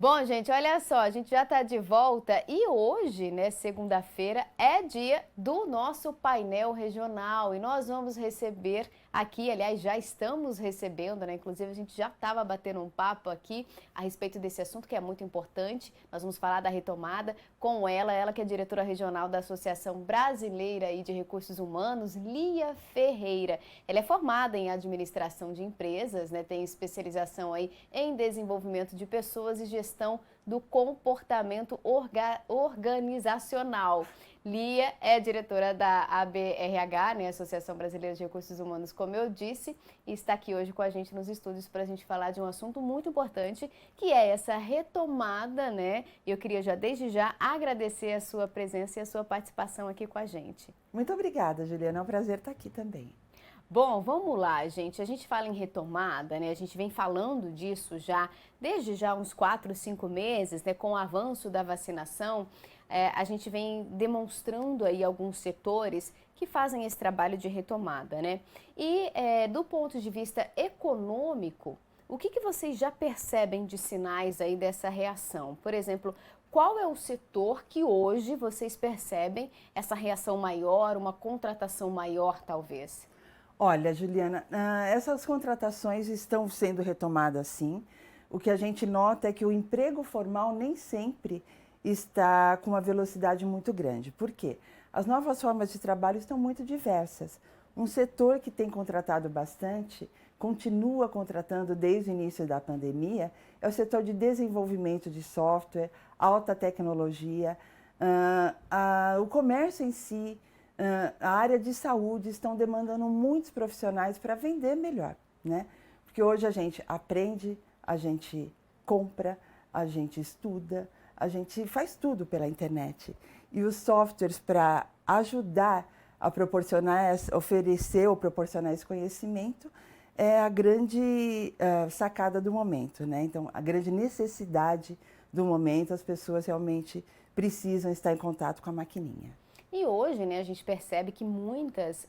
Bom, gente, olha só, a gente já está de volta e hoje, né, segunda-feira, é dia do nosso painel regional e nós vamos receber aqui, aliás, já estamos recebendo, né, inclusive a gente já estava batendo um papo aqui a respeito desse assunto que é muito importante. Nós vamos falar da retomada com ela que é diretora regional da Associação Brasileira aí de Recursos Humanos, Lia Ferreira. Ela é formada em administração de empresas, né, tem especialização aí em desenvolvimento de pessoas e gestão do comportamento organizacional. Lia é diretora da ABRH, né, Associação Brasileira de Recursos Humanos, como eu disse, e está aqui hoje com a gente nos estúdios para a gente falar de um assunto muito importante, que é essa retomada, né? Eu queria já, desde já, agradecer a sua presença e a sua participação aqui com a gente. Muito obrigada, Juliana. É um prazer estar aqui também. Bom, vamos lá, gente. A gente fala em retomada, né? A gente vem falando disso já desde já uns 4, 5 meses, né? Com o avanço da vacinação, a gente vem demonstrando aí alguns setores que fazem esse trabalho de retomada, né? E do ponto de vista econômico, o que vocês já percebem de sinais aí dessa reação? Por exemplo, qual é o setor que hoje vocês percebem essa reação maior, uma contratação maior, talvez? Olha, Juliana, essas contratações estão sendo retomadas sim. O que a gente nota é que o emprego formal nem sempre está com uma velocidade muito grande. Por quê? As novas formas de trabalho estão muito diversas. Um setor que tem contratado bastante, continua contratando desde o início da pandemia, é o setor de desenvolvimento de software, alta tecnologia, o comércio em si, a área de saúde estão demandando muitos profissionais para vender melhor, né? Porque hoje a gente aprende, a gente compra, a gente estuda, a gente faz tudo pela internet. E os softwares para ajudar a proporcionar, oferecer ou proporcionar esse conhecimento é a grande sacada do momento, né? Então, a grande necessidade do momento, as pessoas realmente precisam estar em contato com a maquininha. E hoje, né, a gente percebe que muitas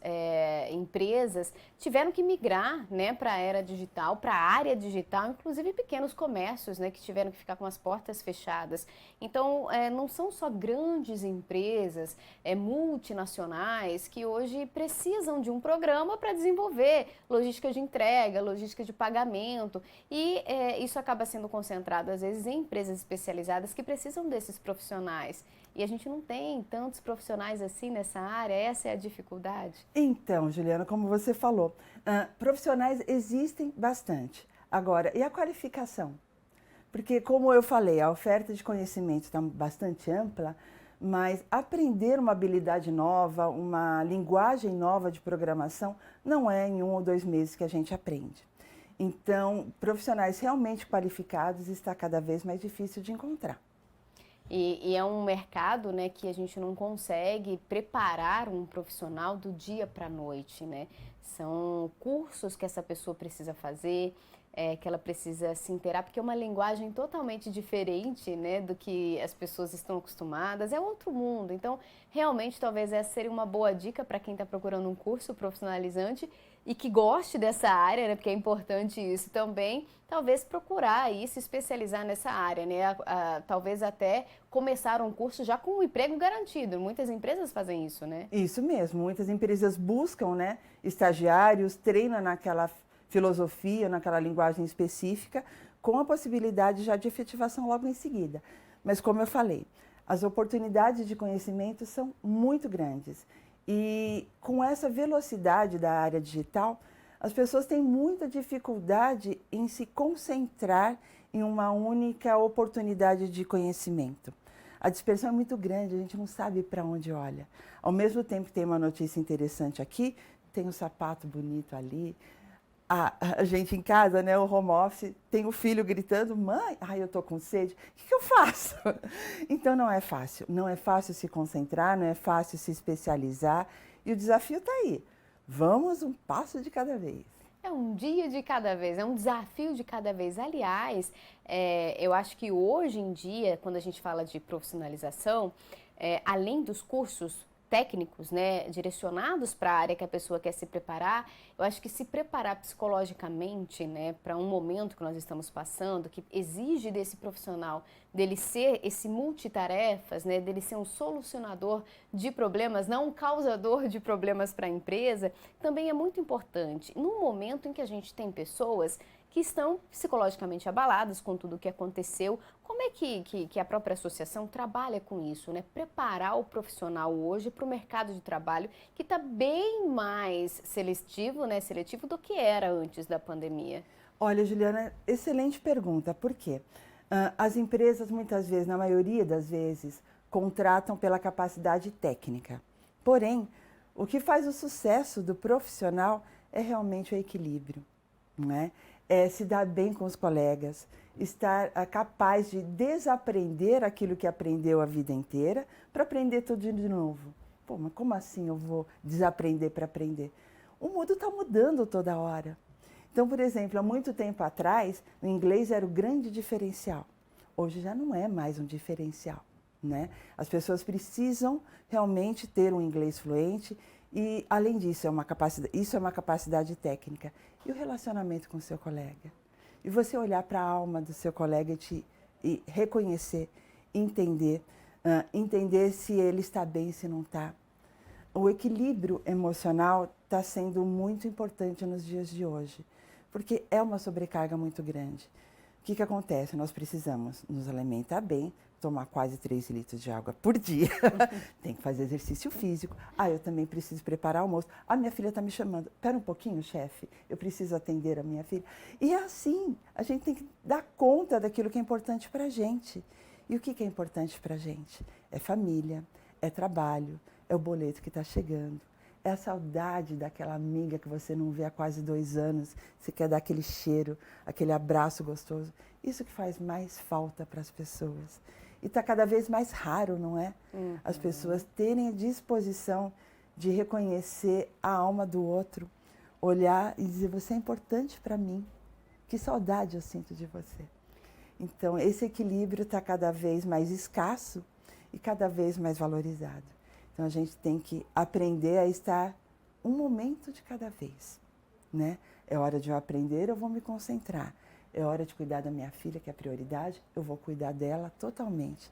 empresas tiveram que migrar, né, para a era digital, para a área digital, inclusive pequenos comércios, né, que tiveram que ficar com as portas fechadas. Então, não são só grandes empresas, multinacionais, que hoje precisam de um programa para desenvolver logística de entrega, logística de pagamento. E isso acaba sendo concentrado, às vezes, em empresas especializadas que precisam desses profissionais. E a gente não tem tantos profissionais assim nessa área, essa é a dificuldade? Então, Juliana, como você falou, profissionais existem bastante. Agora, e a qualificação? Porque, como eu falei, a oferta de conhecimento está bastante ampla, mas aprender uma habilidade nova, uma linguagem nova de programação, não é em 1 ou 2 meses que a gente aprende. Então, profissionais realmente qualificados está cada vez mais difícil de encontrar. E é um mercado, né, que a gente não consegue preparar um profissional do dia para a noite, né? São cursos que essa pessoa precisa fazer, que ela precisa se inteirar, porque é uma linguagem totalmente diferente, né, do que as pessoas estão acostumadas, é outro mundo. Então, realmente, talvez essa seria uma boa dica para quem está procurando um curso profissionalizante e que goste dessa área, né, porque é importante isso também, talvez procurar aí se especializar nessa área, né, talvez até começar um curso já com um emprego garantido. Muitas empresas fazem isso, né? Isso mesmo, muitas empresas buscam, né, estagiários, treinam naquela filosofia, naquela linguagem específica, com a possibilidade já de efetivação logo em seguida. Mas como eu falei, as oportunidades de conhecimento são muito grandes. E com essa velocidade da área digital, as pessoas têm muita dificuldade em se concentrar em uma única oportunidade de conhecimento. A dispersão é muito grande, a gente não sabe para onde olha. Ao mesmo tempo que tem uma notícia interessante aqui, tem um sapato bonito ali. A gente em casa, né, o home office, tem o filho gritando, mãe, ai, eu tô com sede, o que eu faço? Então não é fácil, não é fácil se concentrar, não é fácil se especializar e o desafio está aí. Vamos um passo de cada vez. É um dia de cada vez, é um desafio de cada vez. Aliás, eu acho que hoje em dia, quando a gente fala de profissionalização, além dos cursos técnicos, né, direcionados para a área que a pessoa quer se preparar, eu acho que se preparar psicologicamente, né, para um momento que nós estamos passando, que exige desse profissional, dele ser esse multitarefas, né, dele ser um solucionador de problemas, não um causador de problemas para a empresa, também é muito importante. Num momento em que a gente tem pessoas que estão psicologicamente abaladas com tudo o que aconteceu, como é que a própria associação trabalha com isso, né? Preparar o profissional hoje para o mercado de trabalho que está bem mais seletivo, né? Seletivo do que era antes da pandemia. Olha, Juliana, excelente pergunta. Por quê? As empresas, muitas vezes, na maioria das vezes, contratam pela capacidade técnica. Porém, o que faz o sucesso do profissional é realmente o equilíbrio, não é? É se dar bem com os colegas, estar capaz de desaprender aquilo que aprendeu a vida inteira para aprender tudo de novo. Pô, mas como assim eu vou desaprender para aprender? O mundo está mudando toda hora. Então, por exemplo, há muito tempo atrás, o inglês era o grande diferencial. Hoje já não é mais um diferencial, né? As pessoas precisam realmente ter um inglês fluente e, além disso, isso é uma capacidade técnica. E o relacionamento com o seu colega? E você olhar para a alma do seu colega e reconhecer, entender se ele está bem, se não está. O equilíbrio emocional está sendo muito importante nos dias de hoje, porque é uma sobrecarga muito grande. O que acontece? Nós precisamos nos alimentar bem, tomar quase 3 litros de água por dia, tem que fazer exercício físico. Eu também preciso preparar almoço. Minha filha está me chamando. Espera um pouquinho, chefe, eu preciso atender a minha filha. E assim, a gente tem que dar conta daquilo que é importante para a gente. E o que é importante para a gente? É família, é trabalho, é o boleto que está chegando, é a saudade daquela amiga que você não vê há quase 2 anos, você quer dar aquele cheiro, aquele abraço gostoso. Isso que faz mais falta para as pessoas. E está cada vez mais raro, não é? As pessoas terem a disposição de reconhecer a alma do outro, olhar e dizer, você é importante para mim, que saudade eu sinto de você. Então, esse equilíbrio está cada vez mais escasso e cada vez mais valorizado. Então, a gente tem que aprender a estar um momento de cada vez, né? É hora de eu aprender, eu vou me concentrar. É hora de cuidar da minha filha, que é a prioridade, eu vou cuidar dela totalmente.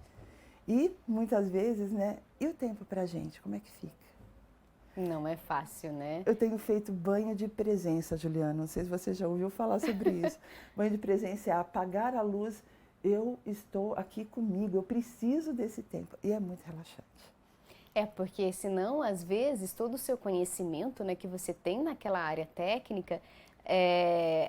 E, muitas vezes, né? E o tempo pra gente, como é que fica? Não é fácil, né? Eu tenho feito banho de presença, Juliana, não sei se você já ouviu falar sobre isso. Banho de presença é apagar a luz, eu estou aqui comigo, eu preciso desse tempo. E é muito relaxante. Porque senão, às vezes, todo o seu conhecimento, né, que você tem naquela área técnica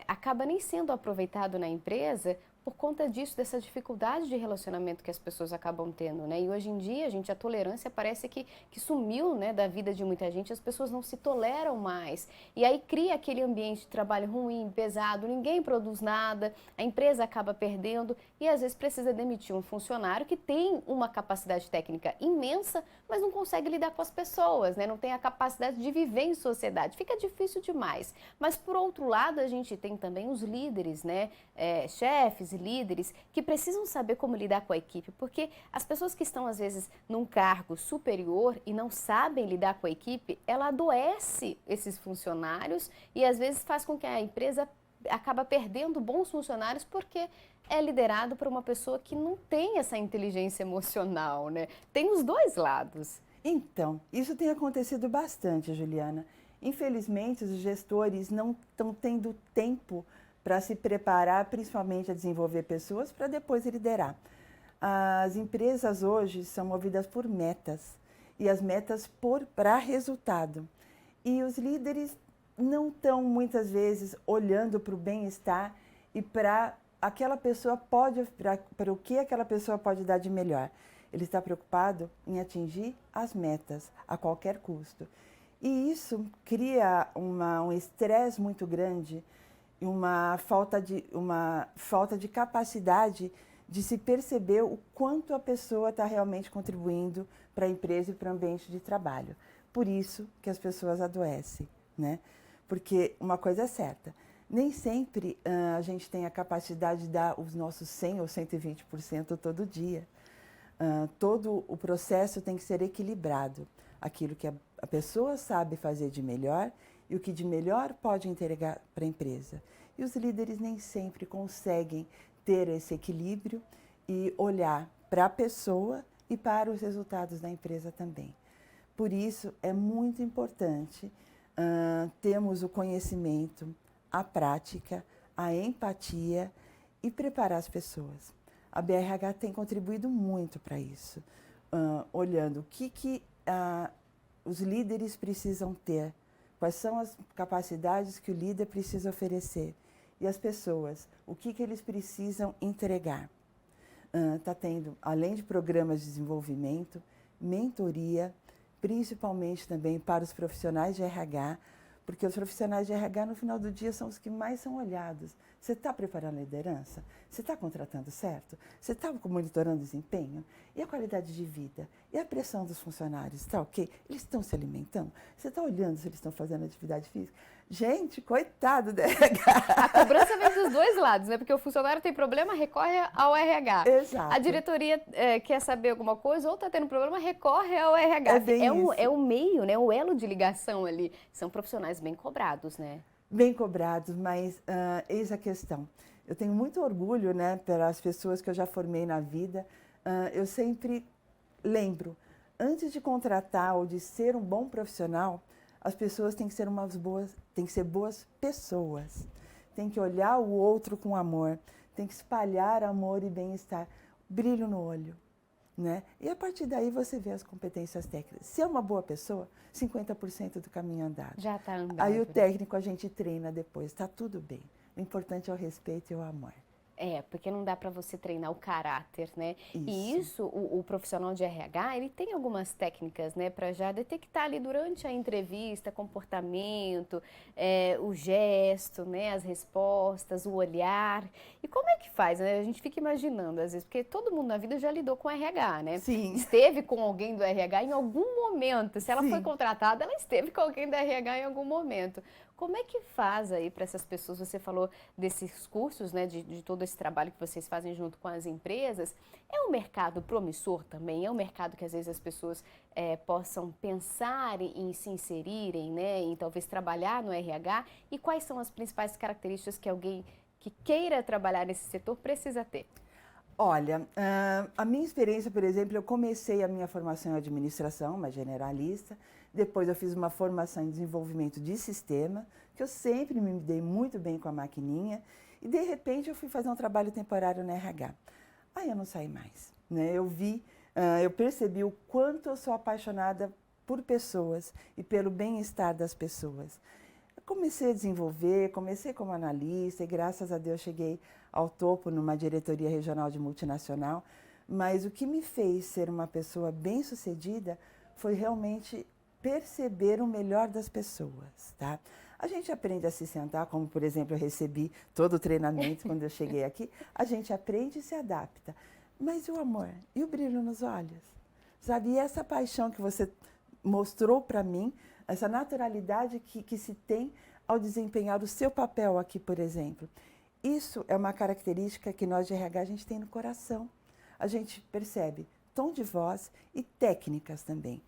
acaba nem sendo aproveitado na empresa por conta disso, dessa dificuldade de relacionamento que as pessoas acabam tendo, né? E hoje em dia, gente, a tolerância parece que sumiu, né, da vida de muita gente, as pessoas não se toleram mais. E aí cria aquele ambiente de trabalho ruim, pesado, ninguém produz nada, a empresa acaba perdendo e às vezes precisa demitir um funcionário que tem uma capacidade técnica imensa, mas não consegue lidar com as pessoas, né? Não tem a capacidade de viver em sociedade. Fica difícil demais. Mas, por outro lado, a gente tem também os líderes, né? Chefes e líderes que precisam saber como lidar com a equipe, porque as pessoas que estão às vezes num cargo superior e não sabem lidar com a equipe, ela adoece esses funcionários e às vezes faz com que a empresa acaba perdendo bons funcionários porque é liderado por uma pessoa que não tem essa inteligência emocional, né? Tem os dois lados. Então, isso tem acontecido bastante, Juliana. Infelizmente, os gestores não estão tendo tempo para se preparar, principalmente a desenvolver pessoas, para depois liderar. As empresas hoje são movidas por metas, e as metas para resultado. E os líderes não estão, muitas vezes, olhando para o bem-estar e para o que aquela pessoa pode dar de melhor. Ele está preocupado em atingir as metas a qualquer custo. E isso cria um estresse muito grande, uma falta de capacidade de se perceber o quanto a pessoa está realmente contribuindo para a empresa e para o ambiente de trabalho. Por isso que as pessoas adoecem, né? Porque uma coisa é certa, nem sempre a gente tem a capacidade de dar os nossos 100% ou 120% todo dia. Todo o processo tem que ser equilibrado. aquilo que a pessoa sabe fazer de melhor e o que de melhor pode entregar para a empresa. E os líderes nem sempre conseguem ter esse equilíbrio e olhar para a pessoa e para os resultados da empresa também. Por isso, é muito importante termos o conhecimento, a prática, a empatia e preparar as pessoas. A BRH tem contribuído muito para isso, olhando o que os líderes precisam ter, quais são as capacidades que o líder precisa oferecer e as pessoas, o que eles precisam entregar. Está tendo, além de programas de desenvolvimento, mentoria, principalmente também para os profissionais de RH, porque os profissionais de RH, no final do dia, são os que mais são olhados. Você está preparando a liderança? Você está contratando certo? Você está monitorando o desempenho? E a qualidade de vida? E a pressão dos funcionários? Está ok? Eles estão se alimentando? Você está olhando se eles estão fazendo atividade física? Gente, coitado do RH. A cobrança vem dos dois lados, né? Porque o funcionário tem problema, recorre ao RH. Exato. A diretoria quer saber alguma coisa ou está tendo problema, recorre ao RH. É o meio, né? O elo de ligação ali. São profissionais bem cobrados, né? Bem cobrados, mas eis a questão. Eu tenho muito orgulho, né, pelas pessoas que eu já formei na vida. Eu sempre lembro, antes de contratar ou de ser um bom profissional, as pessoas têm que ser boas pessoas. Tem que olhar o outro com amor, tem que espalhar amor e bem-estar, brilho no olho, né? E a partir daí você vê as competências técnicas. Se é uma boa pessoa, 50% do caminho andado. Já está andando. Aí o técnico a gente treina depois, está tudo bem. O importante é o respeito e o amor. Porque não dá para você treinar o caráter, né? Isso. E isso, o profissional de RH, ele tem algumas técnicas, né, para já detectar ali durante a entrevista, comportamento, o gesto, né, as respostas, o olhar. E como é que faz, né? A gente fica imaginando, às vezes, porque todo mundo na vida já lidou com RH, né? Sim. Esteve com alguém do RH em algum momento. Se ela Sim. foi contratada, ela esteve com alguém do RH em algum momento. Como é que faz aí para essas pessoas? Você falou desses cursos, né, de todo esse trabalho que vocês fazem junto com as empresas. É um mercado promissor também? É um mercado que às vezes as pessoas possam pensar em se inserirem, né, em talvez trabalhar no RH? E quais são as principais características que alguém que queira trabalhar nesse setor precisa ter? Olha, a minha experiência, por exemplo, eu comecei a minha formação em administração, uma generalista. Depois eu fiz uma formação em desenvolvimento de sistema, que eu sempre me dei muito bem com a maquininha. E de repente eu fui fazer um trabalho temporário na RH. Aí eu não saí mais, né? Eu percebi o quanto eu sou apaixonada por pessoas e pelo bem-estar das pessoas. Eu comecei a desenvolver, comecei como analista e graças a Deus cheguei ao topo numa diretoria regional de multinacional. Mas o que me fez ser uma pessoa bem-sucedida foi realmente perceber o melhor das pessoas, tá? A gente aprende a se sentar, como por exemplo eu recebi todo o treinamento quando eu cheguei aqui, a gente aprende e se adapta. Mas e o amor? E o brilho nos olhos? Sabe? E essa paixão que você mostrou para mim, essa naturalidade que se tem ao desempenhar o seu papel aqui, por exemplo. Isso é uma característica que nós de RH a gente tem no coração. A gente percebe tom de voz e técnicas também.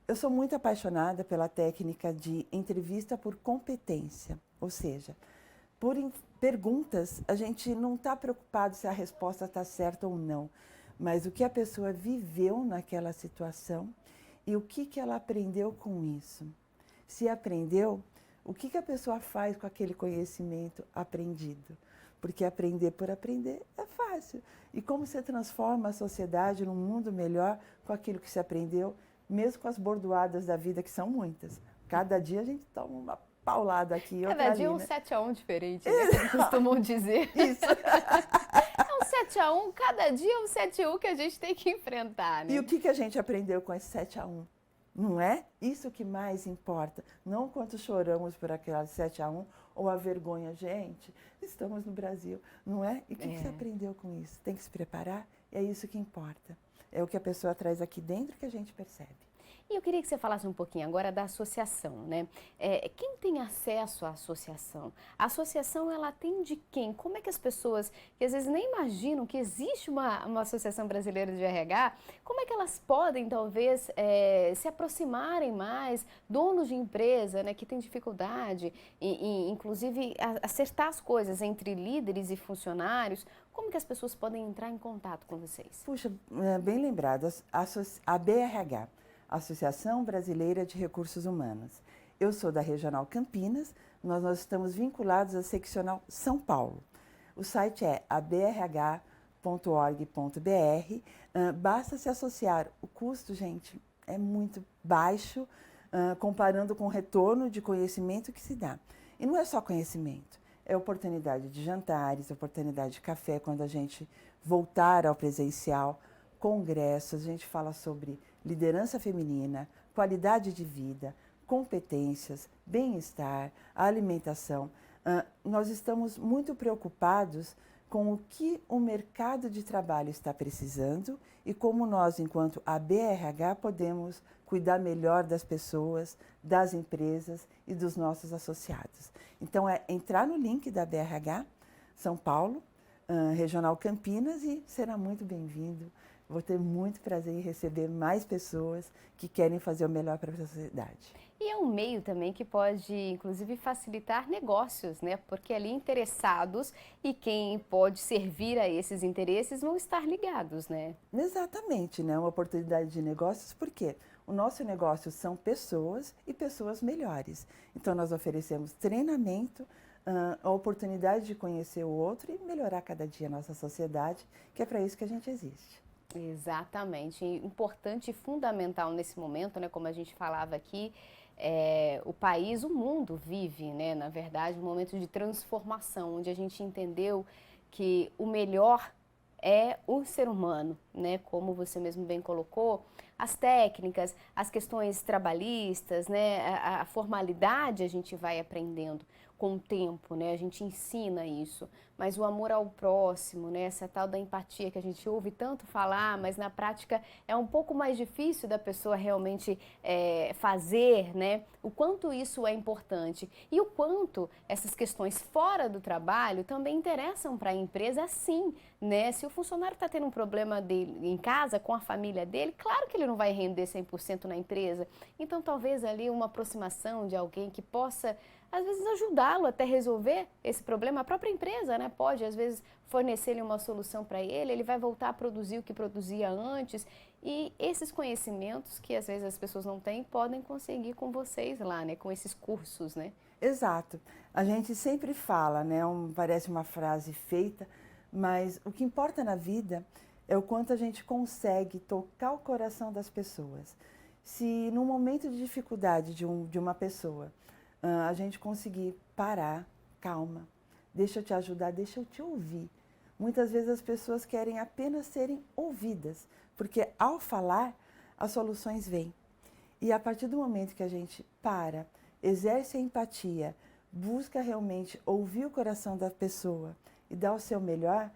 Eu sou muito apaixonada pela técnica de entrevista por competência, ou seja, por perguntas, a gente não está preocupado se a resposta está certa ou não, mas o que a pessoa viveu naquela situação e o que ela aprendeu com isso. Se aprendeu, o que a pessoa faz com aquele conhecimento aprendido? Porque aprender por aprender é fácil. E como você transforma a sociedade num mundo melhor com aquilo que se aprendeu, mesmo com as bordoadas da vida, que são muitas. Cada dia a gente toma uma paulada aqui e outra Cada dia ali, um né? 7-1 diferente, né? Que eles costumam dizer. Isso. É um 7-1, cada dia é um 7-1 que a gente tem que enfrentar, né? E o que a gente aprendeu com esse 7-1? Não é? Isso que mais importa. Não quanto choramos por aquele 7-1 ou a vergonha. Gente, estamos no Brasil, não é? E o que você aprendeu com isso? Tem que se preparar? É isso que importa. É o que a pessoa traz aqui dentro que a gente percebe. E eu queria que você falasse um pouquinho agora da associação, né? Quem tem acesso à associação? A associação, ela atende quem? Como é que as pessoas que às vezes nem imaginam que existe uma Associação Brasileira de RH, como é que elas podem, talvez, se aproximarem mais, donos de empresa, né, que têm dificuldade, inclusive, acertar as coisas entre líderes e funcionários? Como que as pessoas podem entrar em contato com vocês? Puxa, bem lembrado, a BRH, Associação Brasileira de Recursos Humanos. Eu sou da Regional Campinas, nós estamos vinculados à Seccional São Paulo. O site é abrh.org.br, basta se associar. O custo, gente, é muito baixo, comparando com o retorno de conhecimento que se dá. E não é só conhecimento, é oportunidade de jantares, oportunidade de café quando a gente voltar ao presencial, congressos, a gente fala sobre liderança feminina, qualidade de vida, competências, bem-estar, alimentação. Nós estamos muito preocupados com o que o mercado de trabalho está precisando e como nós, enquanto ABRH, podemos cuidar melhor das pessoas, das empresas e dos nossos associados. Então, é entrar no link da BRH, São Paulo, Regional Campinas, e será muito bem-vindo. Vou ter muito prazer em receber mais pessoas que querem fazer o melhor para a sociedade. E é um meio também que pode, inclusive, facilitar negócios, né? Porque ali interessados e quem pode servir a esses interesses vão estar ligados, né? Exatamente, né? Uma oportunidade de negócios, porque o nosso negócio são pessoas e pessoas melhores. Então, nós oferecemos treinamento, a oportunidade de conhecer o outro e melhorar cada dia a nossa sociedade, que é para isso que a gente existe. Exatamente, importante e fundamental nesse momento, né, como a gente falava aqui, o país, o mundo vive, né, na verdade, um momento de transformação, onde a gente entendeu que o melhor é o ser humano, né, como você mesmo bem colocou, as técnicas, as questões trabalhistas, né, a formalidade a gente vai aprendendo com o tempo, né, a gente ensina isso, mas o amor ao próximo, né, essa tal da empatia que a gente ouve tanto falar, mas na prática é um pouco mais difícil da pessoa realmente fazer, né, o quanto isso é importante e o quanto essas questões fora do trabalho também interessam para a empresa, sim, né, se o funcionário está tendo um problema dele em casa, com a família dele, claro que ele não vai render 100% na empresa, então talvez ali uma aproximação de alguém que possa às vezes ajudá-lo até resolver esse problema, a própria empresa, né, pode às vezes fornecer-lhe uma solução para ele, ele vai voltar a produzir o que produzia antes e esses conhecimentos que às vezes as pessoas não têm, podem conseguir com vocês lá, né, com esses cursos, né? Exato. A gente sempre fala, né, parece uma frase feita, mas o que importa na vida é o quanto a gente consegue tocar o coração das pessoas. Se num momento de dificuldade de uma pessoa, a gente conseguir parar, calma, deixa eu te ajudar, deixa eu te ouvir. Muitas vezes as pessoas querem apenas serem ouvidas, porque ao falar, as soluções vêm. E a partir do momento que a gente para, exerce a empatia, busca realmente ouvir o coração da pessoa e dar o seu melhor,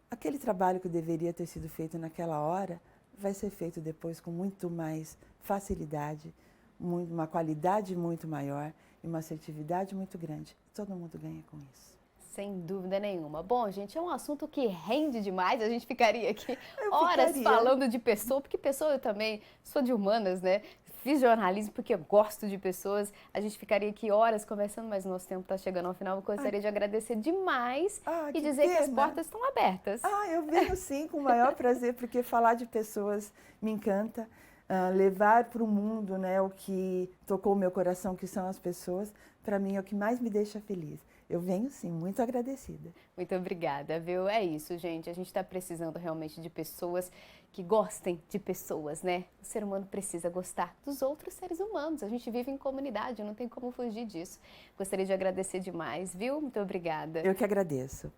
aquele trabalho que deveria ter sido feito naquela hora vai ser feito depois com muito mais facilidade, uma qualidade muito maior e uma assertividade muito grande. Todo mundo ganha com isso. Sem dúvida nenhuma. Bom, gente, é um assunto que rende demais. A gente ficaria aqui horas falando de pessoa, porque pessoa eu também sou de humanas, né? Fiz jornalismo porque eu gosto de pessoas. A gente ficaria aqui horas conversando, mas o nosso tempo está chegando ao final. Eu gostaria de agradecer demais e dizer que as portas estão abertas. Eu venho sim, com o maior prazer, porque falar de pessoas me encanta. Levar para o mundo, né, o que tocou o meu coração, que são as pessoas, para mim é o que mais me deixa feliz. Eu venho sim, muito agradecida. Muito obrigada, viu? É isso, gente. A gente está precisando realmente de pessoas que gostem de pessoas, né? O ser humano precisa gostar dos outros seres humanos. A gente vive em comunidade, não tem como fugir disso. Gostaria de agradecer demais, viu? Muito obrigada. Eu que agradeço.